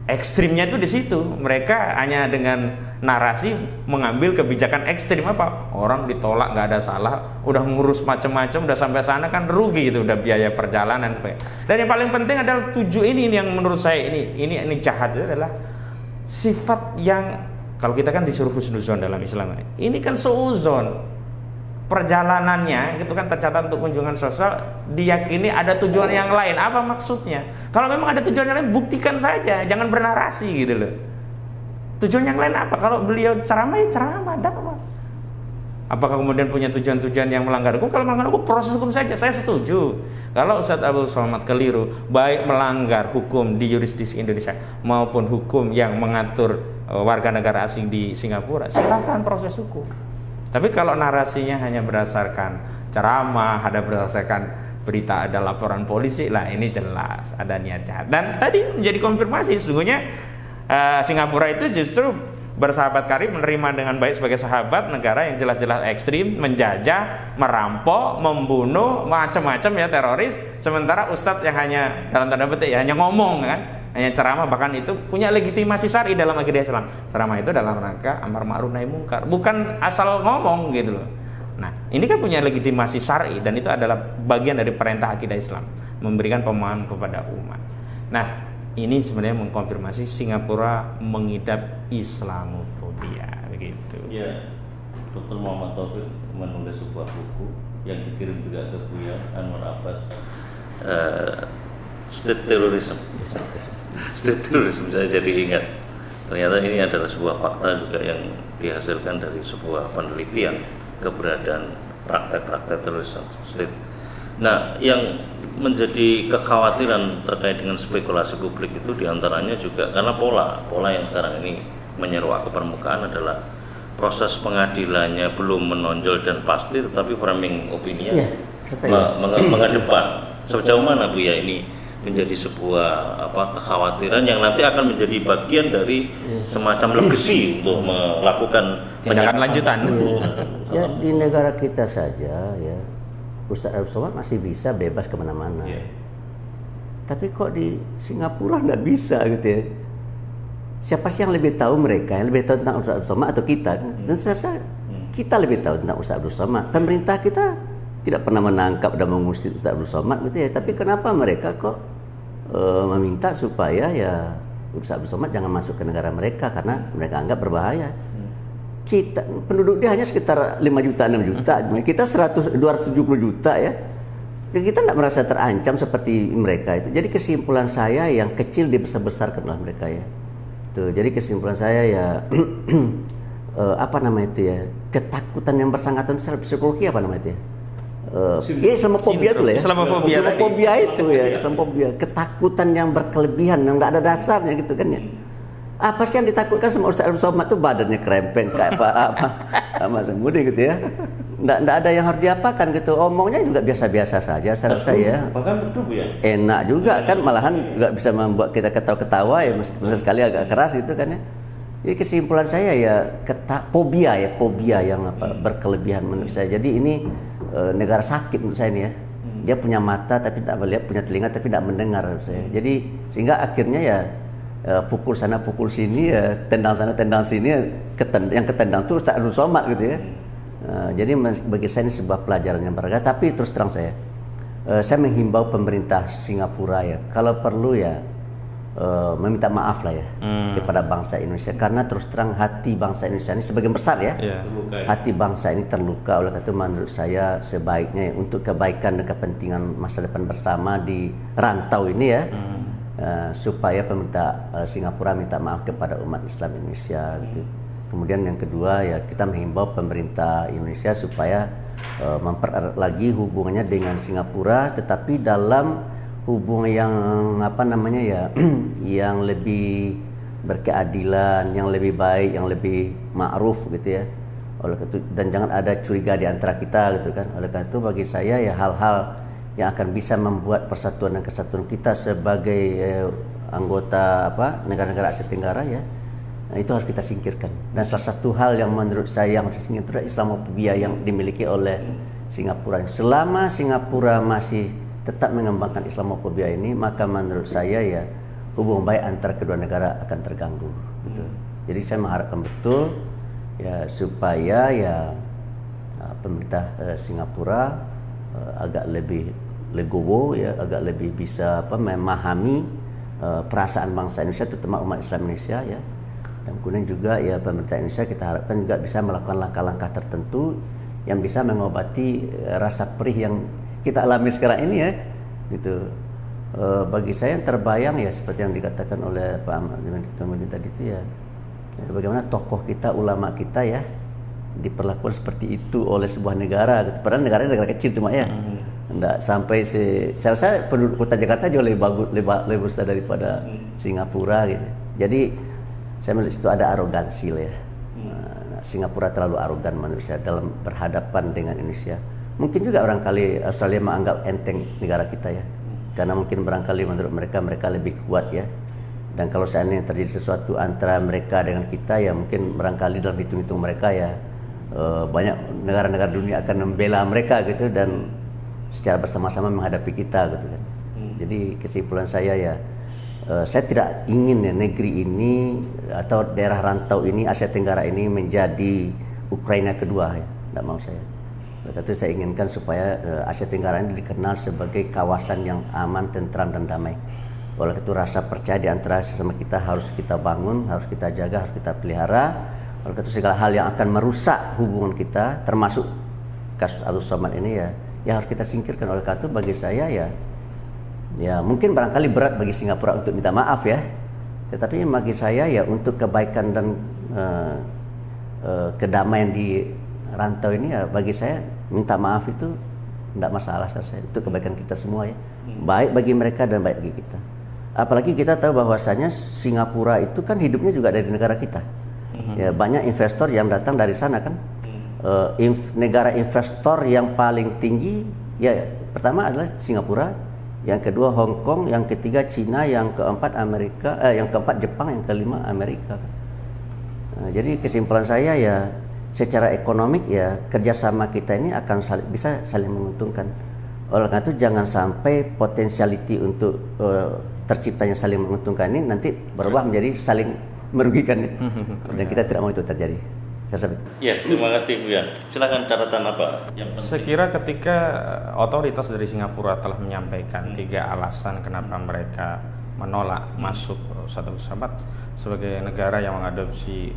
ekstrimnya itu di situ. Mereka hanya dengan narasi mengambil kebijakan ekstrim, apa orang ditolak nggak ada salah, udah ngurus macam-macam, udah sampai sana kan rugi itu, udah biaya perjalanan sebagainya. Dan yang paling penting adalah ini yang menurut saya ini jahat, itu adalah sifat yang kalau kita kan disuruh husnuzon dalam Islam, ini kan suuzon. Perjalanannya itu kan tercatat untuk kunjungan sosial, diyakini ada tujuan yang lain. Apa maksudnya? Kalau memang ada tujuan yang lain, buktikan saja, jangan bernarasi gitu loh. Tujuan yang lain apa? Kalau beliau ceramah, ya ceramah, dakwah. Apakah kemudian punya tujuan-tujuan yang melanggar hukum? Kalau melanggar hukum, proses hukum saja, saya setuju. Kalau Ustadz Abdul Somad keliru, baik melanggar hukum di yurisdiksi Indonesia maupun hukum yang mengatur warga negara asing di Singapura, silakan proses hukum. Tapi kalau narasinya hanya berdasarkan ceramah, ada berdasarkan berita, ada laporan polisi, lah ini jelas ada niat jahat. Dan tadi menjadi konfirmasi sesungguhnya Singapura itu justru bersahabat karib, menerima dengan baik sebagai sahabat negara yang jelas-jelas ekstrim, menjajah, merampok, membunuh, macam-macam ya, teroris. Sementara ustadz yang hanya dalam tanda petik ya hanya ngomong kan, hanya ceramah, bahkan itu punya legitimasi syar'i dalam akidah Islam. Ceramah itu dalam rangka amar ma'ruf nahi munkar, bukan asal ngomong gitu loh. Nah, ini kan punya legitimasi syar'i dan itu adalah bagian dari perintah akidah Islam, memberikan pemahaman kepada umat. Nah, ini sebenarnya mengkonfirmasi Singapura mengidap Islamofobia begitu. Ya, Dr. Muhammad Taufik menulis sebuah buku yang dikirim juga ke Buya Anwar Abbas, State Terrorism. State Terrorism, saya jadi ingat. Ternyata ini adalah sebuah fakta juga yang dihasilkan dari sebuah penelitian keberadaan praktek-praktek terorisme state. Nah, yang menjadi kekhawatiran terkait dengan spekulasi publik itu diantaranya juga karena pola yang sekarang ini menyeruak ke permukaan adalah proses pengadilannya belum menonjol dan pasti, tetapi framing opininya mengedepan. Sejauh mana Bu ya ini menjadi sebuah kekhawatiran yang nanti akan menjadi bagian dari semacam legacy untuk melakukan tindakan lanjutan. Ya, di negara kita saja ya, Ustadz Abdul Somad masih bisa bebas kemana-mana. Tapi kok di Singapura nggak bisa gitu ya. Siapa sih yang lebih tahu mereka, yang lebih tahu tentang Ustadz Abdul Somad atau kita? Dan saya kita lebih tahu tentang Ustadz Abdul Somad. Pemerintah kita tidak pernah menangkap dan mengusir Ustadz Abdul Somad gitu ya. Tapi kenapa mereka kok meminta supaya ya Ustadz Abdul Somad jangan masuk ke negara mereka karena mereka anggap berbahaya. Kita penduduk dia hanya sekitar 5 juta 6 juta, kita 270 juta ya. Dan kita tidak merasa terancam seperti mereka itu. Jadi kesimpulan saya yang kecil dibesar-besarkan oleh mereka ya. Tuh, jadi kesimpulan saya ya ketakutan yang bersangkutan secara psikologi apa namanya itu ya? Islamofobia itu ya. Islamofobia itu ya, Islamofobia, ketakutan yang berkelebihan yang nggak ada dasarnya gitu kan ya. Apa sih yang ditakutkan sama Ustadz Abdul Somad tuh? Badannya krempeng kayak apa Sembudi gitu ya. Nggak ada yang harus diapakan gitu. Omongnya juga biasa-biasa saja saya rasa ya. Bahkan teduh ya. Enak juga kan, malahan nggak bisa membuat kita ketawa-ketawa ya, meskipun sekali agak keras gitu kan ya. Jadi kesimpulan saya ya fobia yang berkelebihan menurut saya. Jadi ini negara sakit menurut saya ini ya. Dia punya mata tapi tidak melihat, punya telinga tapi tidak mendengar menurut saya. Jadi sehingga akhirnya ya pukul sana pukul sini ya, tendang sana tendang sini ya, yang ketendang tuh Ustadz Abdul Somad gitu ya. Jadi bagi saya ini sebuah pelajaran yang berharga. Tapi terus terang saya menghimbau pemerintah Singapura ya, kalau perlu ya meminta maaf lah ya kepada bangsa Indonesia, karena terus terang hati bangsa Indonesia ini sebagian besar ya, hati bangsa ini terluka. Oleh karena itu menurut saya sebaiknya ya, untuk kebaikan dan kepentingan masa depan bersama di rantau ini ya, supaya pemerintah Singapura minta maaf kepada umat Islam Indonesia gitu. Kemudian yang kedua ya, kita menghimbau pemerintah Indonesia supaya mempererat lagi hubungannya dengan Singapura, tetapi dalam hubungan yang yang lebih berkeadilan, yang lebih baik, yang lebih ma'ruf gitu ya. Oleh karena itu, dan jangan ada curiga di antara kita gitu kan. Oleh karena itu bagi saya ya, hal-hal yang akan bisa membuat persatuan dan kesatuan kita sebagai anggota negara-negara Asia Tenggara ya, nah, itu harus kita singkirkan. Dan salah satu hal yang menurut saya yang harus disingkirkan adalah Islamofobia yang dimiliki oleh Singapura. Selama Singapura masih tetap mengembangkan Islamofobia ini, maka menurut saya ya hubungan baik antara kedua negara akan terganggu gitu. Jadi saya mengharapkan betul ya supaya ya pemerintah Singapura agak lebih legowo ya, agak lebih bisa memahami perasaan bangsa Indonesia, terutama umat Islam Indonesia ya. Dan kemudian juga ya pemerintah Indonesia kita harapkan juga bisa melakukan langkah-langkah tertentu yang bisa mengobati rasa perih yang kita alami sekarang ini ya gitu. Bagi saya yang terbayang ya seperti yang dikatakan oleh Pak Ahmad kemudian tadi itu ya, bagaimana tokoh kita, ulama kita ya diperlakukan seperti itu oleh sebuah negara gitu. Padahal negara kecil cuma ya, enggak sampai saya rasa penduduk kota Jakarta jauh lebih bagus, lebih besar daripada Singapura gitu. Jadi saya melihat itu ada arogansi lah ya. Singapura terlalu arogan menurut saya dalam berhadapan dengan Indonesia. Mungkin juga barangkali Australia menganggap enteng negara kita ya, karena mungkin barangkali menurut mereka lebih kuat ya. Dan kalau seandainya terjadi sesuatu antara mereka dengan kita ya, mungkin barangkali dalam hitung-hitung mereka ya, banyak negara-negara dunia akan membela mereka gitu, dan secara bersama-sama menghadapi kita gitu kan. Jadi kesimpulan saya ya, saya tidak ingin ya negeri ini atau daerah rantau ini, Asia Tenggara ini menjadi Ukraina kedua ya, tidak mau saya. Oleh itu saya inginkan supaya Asia Tenggara ini dikenal sebagai kawasan yang aman, tentram dan damai. Oleh itu rasa percaya di antara sesama kita harus kita bangun, harus kita jaga, harus kita pelihara. Oleh itu segala hal yang akan merusak hubungan kita, termasuk kasus Abdul Somad ini ya harus kita singkirkan. Oleh itu bagi saya ya mungkin barangkali berat bagi Singapura untuk minta maaf ya, tetapi bagi saya ya untuk kebaikan dan kedamaian di rantau ini ya, bagi saya minta maaf itu tidak masalah saya, untuk kebaikan kita semua ya, baik bagi mereka dan baik bagi kita. Apalagi kita tahu bahwasanya Singapura itu kan hidupnya juga dari negara kita. Ya, banyak investor yang datang dari sana kan. Negara investor yang paling tinggi ya pertama adalah Singapura, yang kedua Hong Kong, yang ketiga Cina, yang keempat Amerika, yang keempat Jepang, yang kelima Amerika. Jadi kesimpulan saya ya, secara ekonomik ya kerjasama kita ini akan bisa saling menguntungkan. Oleh karena itu jangan sampai potensiality untuk terciptanya saling menguntungkan ini nanti berubah menjadi saling merugikan, dan kita tidak mau itu terjadi. Ya, terima kasih Buya. Silakan catatan apa yang penting? Saya kira ketika otoritas dari Singapura telah menyampaikan 3 alasan kenapa mereka menolak masuk Ustadz Abdul Somad sebagai negara yang mengadopsi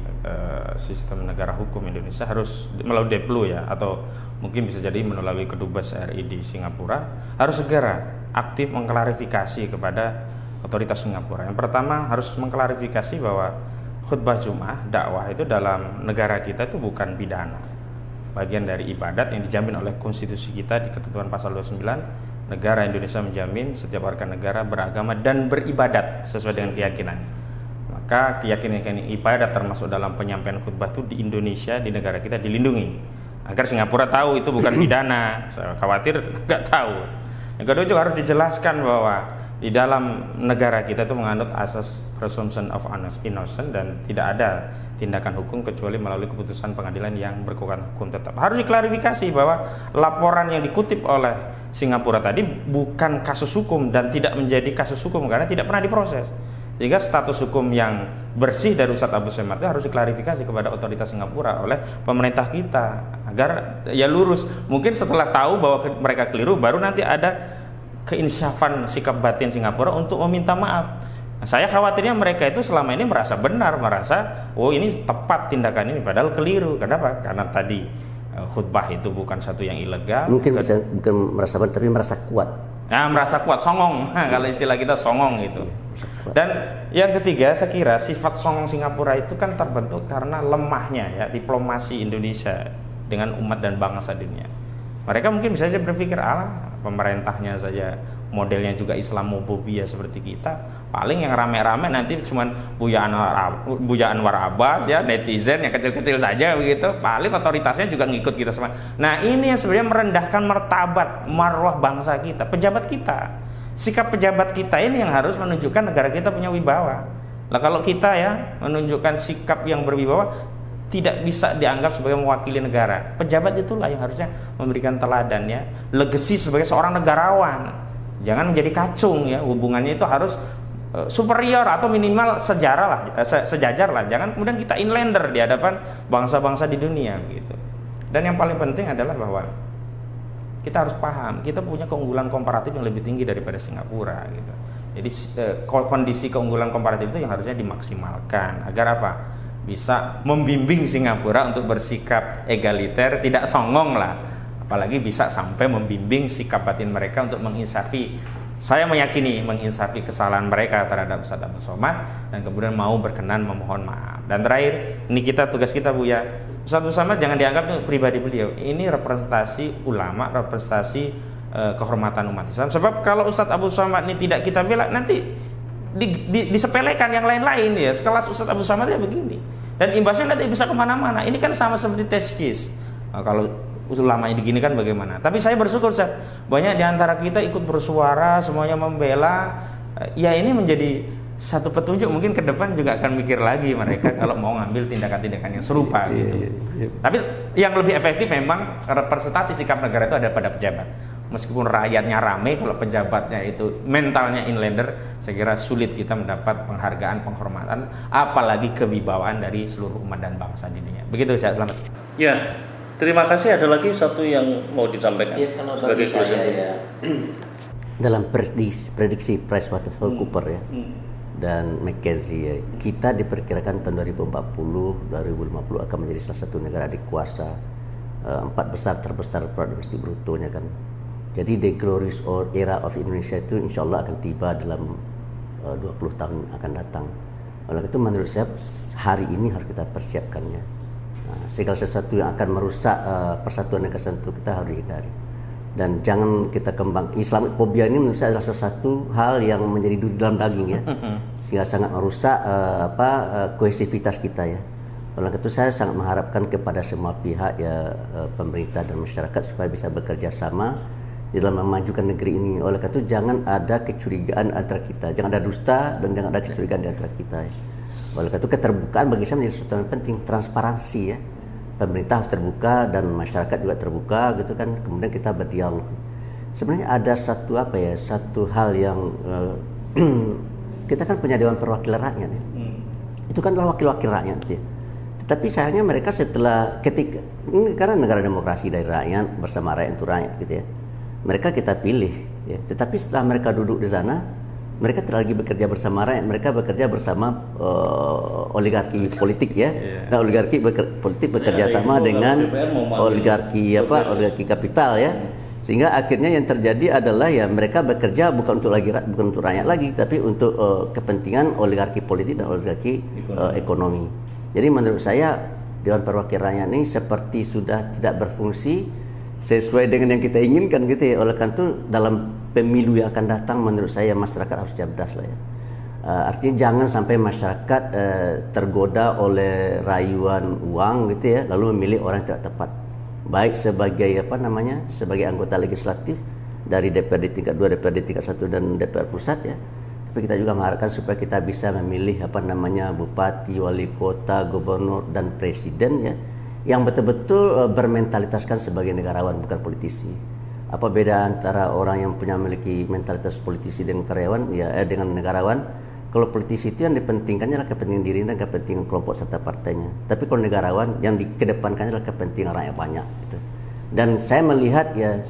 sistem negara hukum Indonesia, harus melalui Deplu ya, atau mungkin bisa jadi melalui Kedubes RI di Singapura, harus segera aktif mengklarifikasi kepada otoritas Singapura. Yang pertama harus mengklarifikasi bahwa khutbah Jumat, dakwah itu dalam negara kita itu bukan pidana, bagian dari ibadat yang dijamin oleh konstitusi kita di ketentuan pasal 29. Negara Indonesia menjamin setiap warga negara beragama dan beribadat sesuai dengan keyakinan. Maka keyakinan ibadat termasuk dalam penyampaian khutbah itu di Indonesia, di negara kita dilindungi, agar Singapura tahu itu bukan pidana. Saya khawatir nggak tahu. Yang kedua juga harus dijelaskan bahwa di dalam negara kita itu menganut asas presumption of innocence, dan tidak ada tindakan hukum kecuali melalui keputusan pengadilan yang berkekuatan hukum tetap. Harus diklarifikasi bahwa laporan yang dikutip oleh Singapura tadi bukan kasus hukum dan tidak menjadi kasus hukum karena tidak pernah diproses. Sehingga status hukum yang bersih dari Ustadz Abdul Somad itu harus diklarifikasi kepada otoritas Singapura oleh pemerintah kita agar ya lurus. Mungkin setelah tahu bahwa mereka keliru, baru nanti ada keinsyafan sikap batin Singapura untuk meminta maaf. Nah, saya khawatirnya mereka itu selama ini merasa benar, merasa oh ini tepat tindakan ini, padahal keliru. Kenapa? Karena tadi khutbah itu bukan satu yang ilegal. Mungkin bukan merasa benar, tapi merasa kuat. Nah, merasa kuat, songong. Kalau istilah kita songong itu. Dan yang ketiga, saya kira sifat songong Singapura itu kan terbentuk karena lemahnya ya diplomasi Indonesia dengan umat dan bangsa dunia. Mereka mungkin bisa saja berpikir, pemerintahnya saja modelnya juga Islamofobia seperti kita, paling yang rame-rame nanti cuman Buya Anwar Abbas ya, netizen yang kecil-kecil saja begitu, paling otoritasnya juga ngikut kita semua. Nah ini yang sebenarnya merendahkan martabat marwah bangsa kita, pejabat kita. Sikap pejabat kita ini yang harus menunjukkan negara kita punya wibawa. Nah kalau kita ya menunjukkan sikap yang berwibawa, tidak bisa dianggap sebagai mewakili negara. Pejabat itulah yang harusnya memberikan teladan ya, legacy sebagai seorang negarawan. Jangan menjadi kacung ya, hubungannya itu harus superior atau minimal sejajar lah. Jangan kemudian kita inlander di hadapan bangsa-bangsa di dunia gitu. Dan yang paling penting adalah bahwa kita harus paham, kita punya keunggulan komparatif yang lebih tinggi daripada Singapura gitu. Jadi kondisi keunggulan komparatif itu yang harusnya dimaksimalkan agar apa? Bisa membimbing Singapura untuk bersikap egaliter, tidak songong lah. Apalagi bisa sampai membimbing sikap batin mereka untuk menginsafi. Saya meyakini menginsafi kesalahan mereka terhadap Ustadz Abdul Somad dan kemudian mau berkenan memohon maaf. Dan terakhir, ini tugas kita Buya. Ustadz Abdul Somad jangan dianggap pribadi beliau. Ini representasi ulama, representasi kehormatan umat Islam. Sebab kalau Ustadz Abdul Somad ini tidak kita bela, nanti disepelekan yang lain-lain ya. Sekelas Ustadz Abdul Somad ya begini. Dan imbasnya nanti bisa kemana-mana. Ini kan sama seperti teskis. Nah, kalau ulama begini kan bagaimana? Tapi saya bersyukur Ustaz, banyak di antara kita ikut bersuara, semuanya membela. Ya ini menjadi satu petunjuk, mungkin ke depan juga akan mikir lagi mereka kalau mau ngambil tindakan-tindakan yang serupa gitu. Tapi yang lebih efektif memang representasi sikap negara itu ada pada pejabat. Meskipun rakyatnya ramai, kalau pejabatnya itu mentalnya inlander, saya kira sulit kita mendapat penghargaan, penghormatan, apalagi kewibawaan dari seluruh umat dan bangsa di dunia. Begitu Ustaz, selamat. Ya, terima kasih. Ada lagi satu yang mau disampaikan sebagai saya ya, dalam prediksi PricewaterhouseCoopers ya dan McKinsey ya, kita diperkirakan tahun 2040, 2050 akan menjadi salah satu negara dikuasa 4 besar terbesar produk domestik brutonya kan. Jadi the glorious era of Indonesia itu insya Allah akan tiba dalam 20 tahun akan datang. Oleh itu menurut saya hari ini harus kita persiapkannya. Segala sesuatu yang akan merusak persatuan dan kesatuan kita harus dihindari. Dan jangan kita kembang. Islamophobia ini menurut saya adalah sesuatu hal yang menjadi duri dalam daging ya, sehingga sangat merusak kohesivitas kita ya. Oleh itu saya sangat mengharapkan kepada semua pihak ya, pemerintah dan masyarakat supaya bisa bekerja sama di dalam memajukan negeri ini. Oleh karena itu jangan ada kecurigaan antara kita, jangan ada dusta dan jangan ada kecurigaan di antara kita ya. Oleh karena itu keterbukaan bagi saya menjadi sesuatu yang penting, transparansi ya. Pemerintah harus terbuka dan masyarakat juga terbuka gitu kan. Kemudian kita berdialog. Sebenarnya ada satu hal yang kita kan punya Dewan Perwakilan Rakyat ya. Itu kan adalah wakil-wakil rakyat ya. Tetapi sayangnya mereka setelah ini karena negara demokrasi dari rakyat bersama rakyat untuk rakyat gitu ya. Mereka kita pilih ya. Tetapi setelah mereka duduk di sana, mereka tidak lagi bekerja bersama rakyat, mereka bekerja bersama oligarki politik ya. Nah, oligarki politik bekerja sama dengan oligarki kapital ya. Sehingga akhirnya yang terjadi adalah ya mereka bekerja bukan untuk rakyat lagi, tapi untuk kepentingan oligarki politik dan oligarki ekonomi. Jadi menurut saya Dewan Perwakilan Rakyat ini seperti sudah tidak berfungsi sesuai dengan yang kita inginkan gitu ya. Oleh karena itu dalam pemilu yang akan datang menurut saya masyarakat harus cerdas lah ya. Artinya jangan sampai masyarakat tergoda oleh rayuan uang gitu ya, lalu memilih orang yang tidak tepat. Baik sebagai sebagai anggota legislatif dari DPRD tingkat 2, DPRD tingkat 1 dan DPR pusat ya. Tapi kita juga mengharapkan supaya kita bisa memilih bupati, wali kota, gubernur dan presiden ya, yang betul-betul bermentalitaskan sebagai negarawan bukan politisi. Apa beda antara orang yang memiliki mentalitas politisi dengan karyawan ya dengan negarawan? Kalau politisi itu yang dipentingkannya adalah kepentingan diri dan kepentingan kelompok serta partainya. Tapi kalau negarawan yang dikedepankannya adalah kepentingan rakyat banyak gitu. Dan saya melihat ya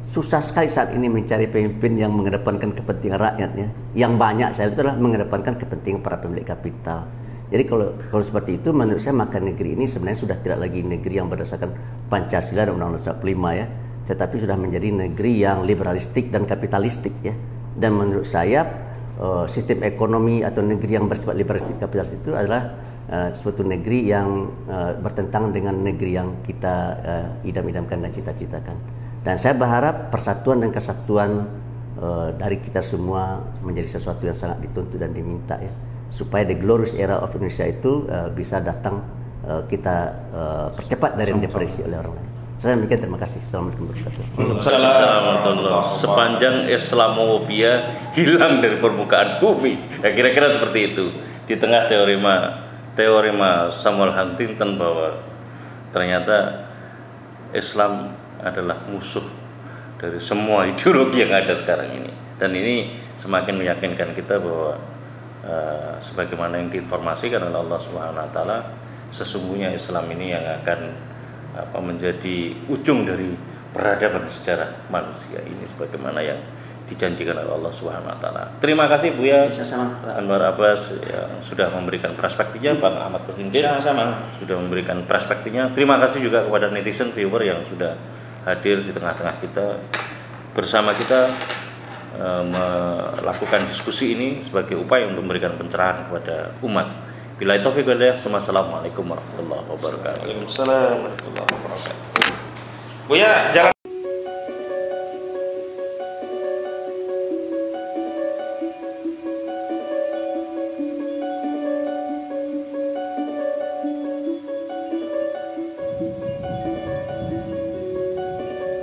susah sekali saat ini mencari pemimpin yang mengedepankan kepentingan rakyatnya. Yang banyak saya lihat adalah mengedepankan kepentingan para pemilik kapital. Jadi kalau seperti itu menurut saya maka negeri ini sebenarnya sudah tidak lagi negeri yang berdasarkan Pancasila dan Undang-Undang 45 ya, tetapi sudah menjadi negeri yang liberalistik dan kapitalistik ya. Dan menurut saya sistem ekonomi atau negeri yang bersifat liberalistik kapitalistik itu adalah suatu negeri yang bertentangan dengan negeri yang kita idam-idamkan dan cita-citakan. Dan saya berharap persatuan dan kesatuan dari kita semua menjadi sesuatu yang sangat dituntut dan diminta ya, supaya the glorious era of Indonesia itu bisa datang, kita percepat dari yang diprediksi oleh orang lain. Saya demikian, terima kasih. Assalamualaikum warahmatullahi wabarakatuh. Sepanjang Islamophobia hilang dari permukaan bumi, ya kira-kira seperti itu. Di tengah teorema Samuel Huntington bahwa ternyata Islam adalah musuh dari semua ideologi yang ada sekarang ini. Dan ini semakin meyakinkan kita bahwa sebagaimana yang diinformasikan oleh Allah Subhanahu wa taala, sesungguhnya Islam ini yang akan menjadi ujung dari peradaban sejarah manusia ini sebagaimana yang dijanjikan oleh Allah Subhanahu wa taala. Terima kasih Buya Anwar Abbas yang sudah memberikan perspektifnya, Bang Ahmad Kosindin sudah memberikan perspektifnya. Terima kasih juga kepada netizen viewer yang sudah hadir di tengah-tengah kita bersama kita melakukan diskusi ini sebagai upaya untuk memberikan pencerahan kepada umat. Billahi taufiq wal hidayah. Assalamualaikum warahmatullahi wabarakatuh. Waalaikumsalam warahmatullahi wabarakatuh. Buya, jalan